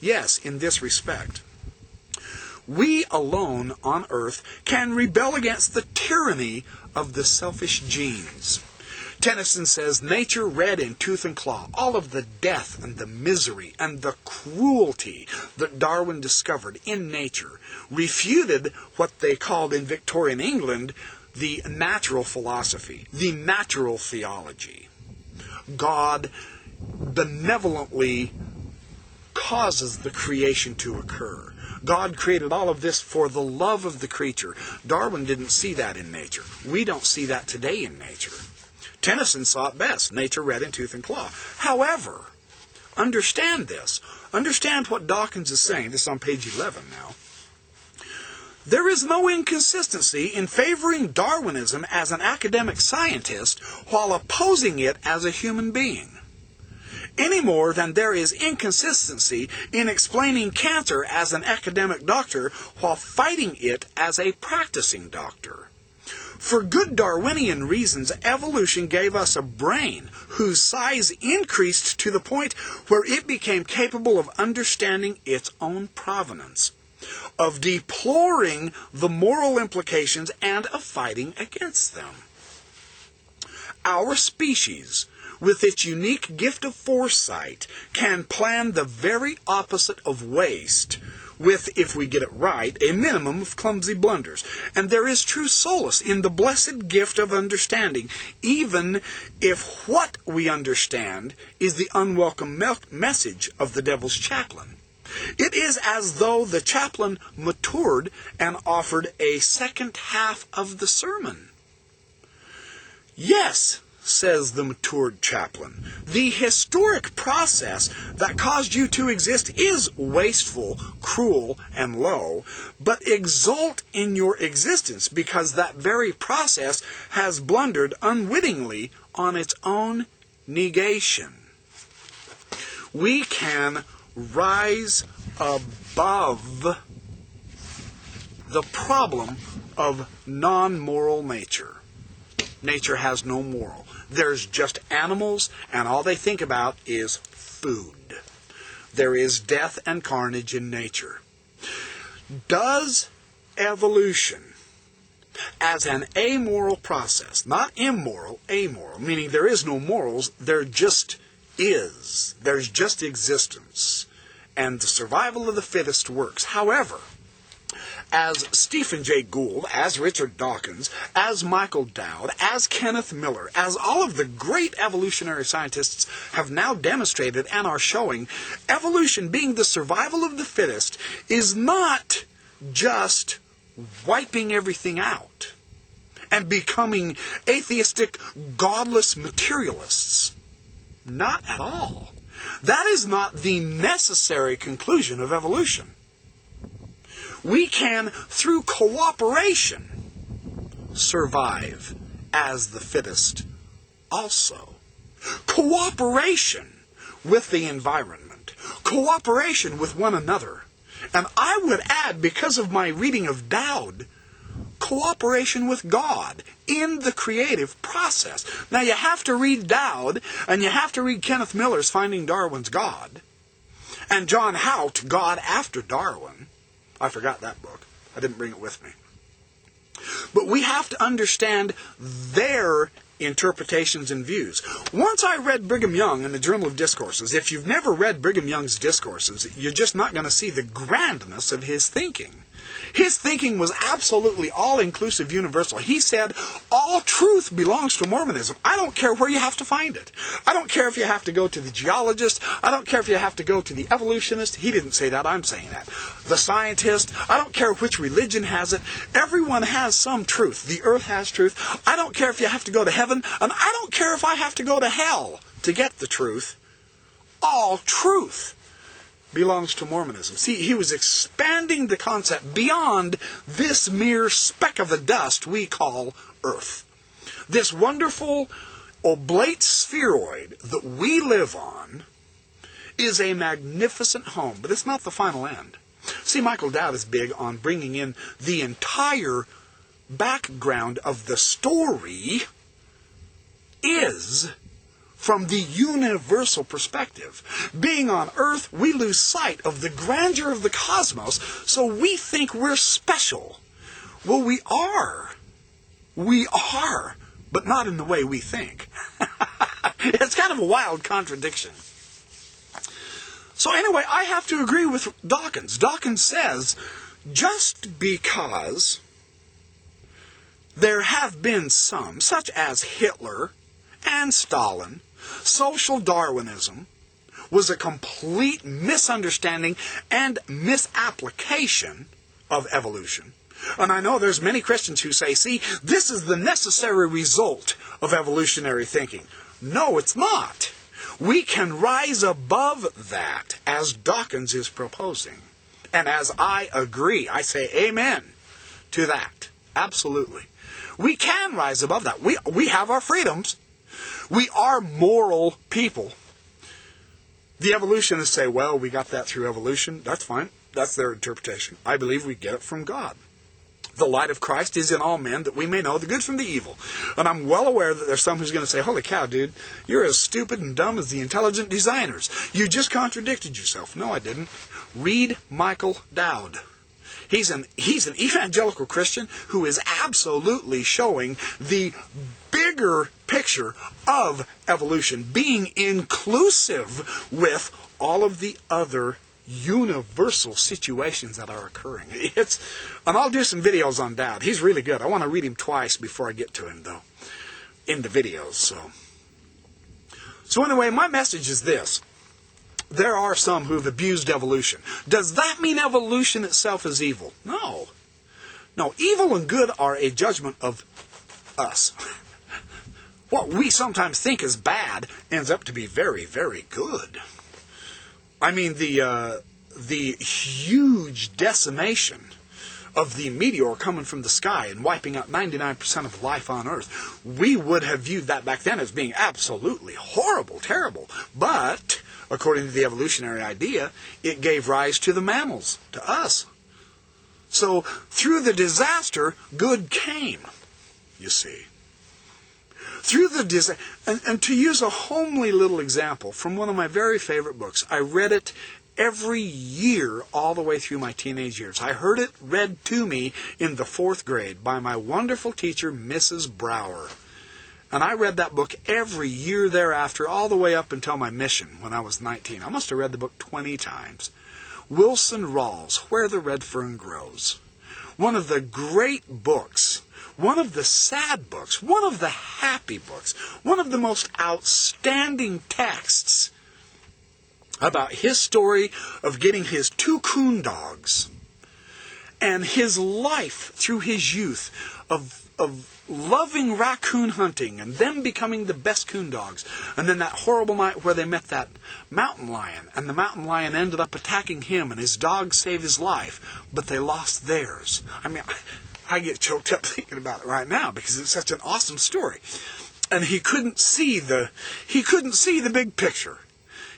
Yes, in this respect. We alone on earth can rebel against the tyranny of the selfish genes. Tennyson says, nature read in tooth and claw all of the death and the misery and the cruelty that Darwin discovered in nature, refuted what they called in Victorian England the natural philosophy, the natural theology. God benevolently causes the creation to occur. God created all of this for the love of the creature. Darwin didn't see that in nature. We don't see that today in nature. Tennyson saw it best. Nature read in tooth and claw. However, understand this. Understand what Dawkins is saying. This is on page 11 now. There is no inconsistency in favoring Darwinism as an academic scientist while opposing it as a human being, any more than there is inconsistency in explaining cancer as an academic doctor while fighting it as a practicing doctor. For good Darwinian reasons, evolution gave us a brain whose size increased to the point where it became capable of understanding its own provenance, of deploring the moral implications, and of fighting against them. Our species, with its unique gift of foresight, can plan the very opposite of waste, with, if we get it right, a minimum of clumsy blunders. And there is true solace in the blessed gift of understanding, even if what we understand is the unwelcome message of the devil's chaplain. It is as though the chaplain matured and offered a second half of the sermon. Yes, says the matured chaplain, the historic process that caused you to exist is wasteful, cruel, and low, but exult in your existence because that very process has blundered unwittingly on its own negation. We can rise above the problem of non-moral nature. Nature has no moral. There's just animals, and all they think about is food. There is death and carnage in nature. Does evolution, as an amoral process, not immoral, amoral, meaning there is no morals, there just is. There's just existence. And the survival of the fittest works. However, as Stephen Jay Gould, as Richard Dawkins, as Michael Dowd, as Kenneth Miller, as all of the great evolutionary scientists have now demonstrated and are showing, evolution being the survival of the fittest is not just wiping everything out and becoming atheistic, godless materialists. Not at all. That is not the necessary conclusion of evolution. We can, through cooperation, survive as the fittest also. Cooperation with the environment. Cooperation with one another. And I would add, because of my reading of Dowd, cooperation with God in the creative process. Now you have to read Dowd, and you have to read Kenneth Miller's Finding Darwin's God, and John Hout, God After Darwin. I forgot that book. I didn't bring it with me. But we have to understand their interpretations and views. Once I read Brigham Young in the Journal of Discourses, if you've never read Brigham Young's Discourses, you're just not going to see the grandness of his thinking. His thinking was absolutely all-inclusive, universal. He said, all truth belongs to Mormonism. I don't care where you have to find it. I don't care if you have to go to the geologist. I don't care if you have to go to the evolutionist. He didn't say that. I'm saying that. The scientist. I don't care which religion has it. Everyone has some truth. The earth has truth. I don't care if you have to go to heaven. And I don't care if I have to go to hell to get the truth. All truth belongs to Mormonism. See, he was expanding the concept beyond this mere speck of the dust we call Earth. This wonderful oblate spheroid that we live on is a magnificent home, but it's not the final end. See, Michael Dowd is big on bringing in the entire background of the story is from the universal perspective. Being on Earth, we lose sight of the grandeur of the cosmos, so we think we're special. Well, we are. We are, but not in the way we think. It's kind of a wild contradiction. So anyway, I have to agree with Dawkins. Dawkins says, just because there have been some, such as Hitler and Stalin, social Darwinism was a complete misunderstanding and misapplication of evolution. And I know there's many Christians who say, see, this is the necessary result of evolutionary thinking. No, it's not. We can rise above that, as Dawkins is proposing. And as I agree, I say amen to that. Absolutely. We can rise above that. We have our freedoms. We are moral people. The evolutionists say, well, we got that through evolution. That's fine. That's their interpretation. I believe we get it from God. The light of Christ is in all men, that we may know the good from the evil. And I'm well aware that there's some who's going to say, holy cow, dude, you're as stupid and dumb as the intelligent designers. You just contradicted yourself. No, I didn't. Read Michael Dowd. He's an evangelical Christian who is absolutely showing the bigger picture of evolution, being inclusive with all of the other universal situations that are occurring. And I'll do some videos on Dowd. He's really good. I want to read him twice before I get to him, though, in the videos. So anyway, my message is this. There are some who have abused evolution. Does that mean evolution itself is evil? No. No, evil and good are a judgment of us. What we sometimes think is bad ends up to be very, very good. I mean, the huge decimation of the meteor coming from the sky and wiping out 99% of life on Earth, we would have viewed that back then as being absolutely horrible, terrible. But, according to the evolutionary idea, it gave rise to the mammals, to us. So, through the disaster, good came, you see. Through the disaster, and to use a homely little example from one of my very favorite books, I read it every year all the way through my teenage years. I heard it read to me in the 4th grade by my wonderful teacher, Mrs. Brower. And I read that book every year thereafter, all the way up until my mission when I was 19. I must have read the book 20 times. Wilson Rawls, Where the Red Fern Grows. One of the great books, one of the sad books, one of the happy books, one of the most outstanding texts about his story of getting his 2 coon dogs and his life through his youth of loving raccoon hunting and them becoming the best coon dogs. And then that horrible night where they met that mountain lion, and the mountain lion ended up attacking him and his dog saved his life, but they lost theirs. I mean, I get choked up thinking about it right now because it's such an awesome story. And he couldn't see the big picture.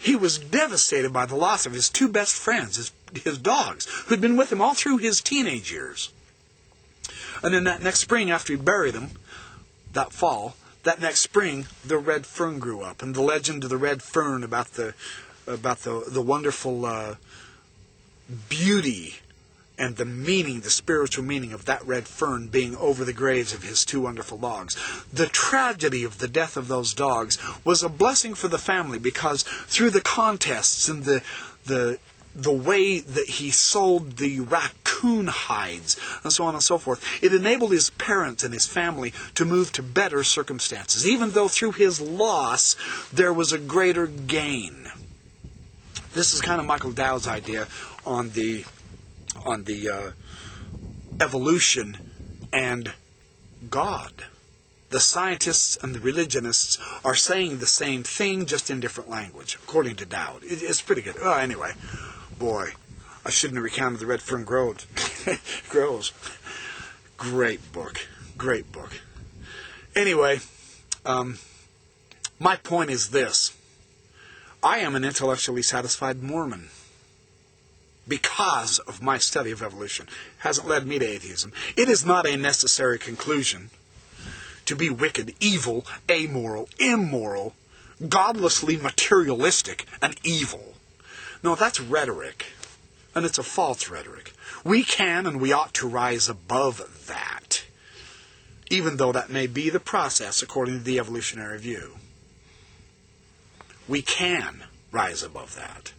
He was devastated by the loss of his 2 best friends, his dogs, who'd been with him all through his teenage years. And then that next spring, after he buried them, that fall, that next spring, the red fern grew up. And the legend of the red fern about the wonderful beauty and the meaning, the spiritual meaning of that red fern being over the graves of his 2 wonderful dogs. The tragedy of the death of those dogs was a blessing for the family because through the contests and the way that he sold the raccoon hides and so on and so forth, it enabled his parents and his family to move to better circumstances, even though through his loss there was a greater gain. This is kind of Michael Dowd's idea on the evolution and God. The scientists and the religionists are saying the same thing, just in different language, according to Dowd. It's pretty good. Well, anyway, boy, I shouldn't have recounted the red fern grows. Great book. Great book. Anyway, my point is this. I am an intellectually satisfied Mormon because of my study of evolution. It hasn't led me to atheism. It is not a necessary conclusion to be wicked, evil, amoral, immoral, godlessly materialistic and evil. No, that's rhetoric. And it's a false rhetoric. We can and we ought to rise above that, even though that may be the process according to the evolutionary view. We can rise above that.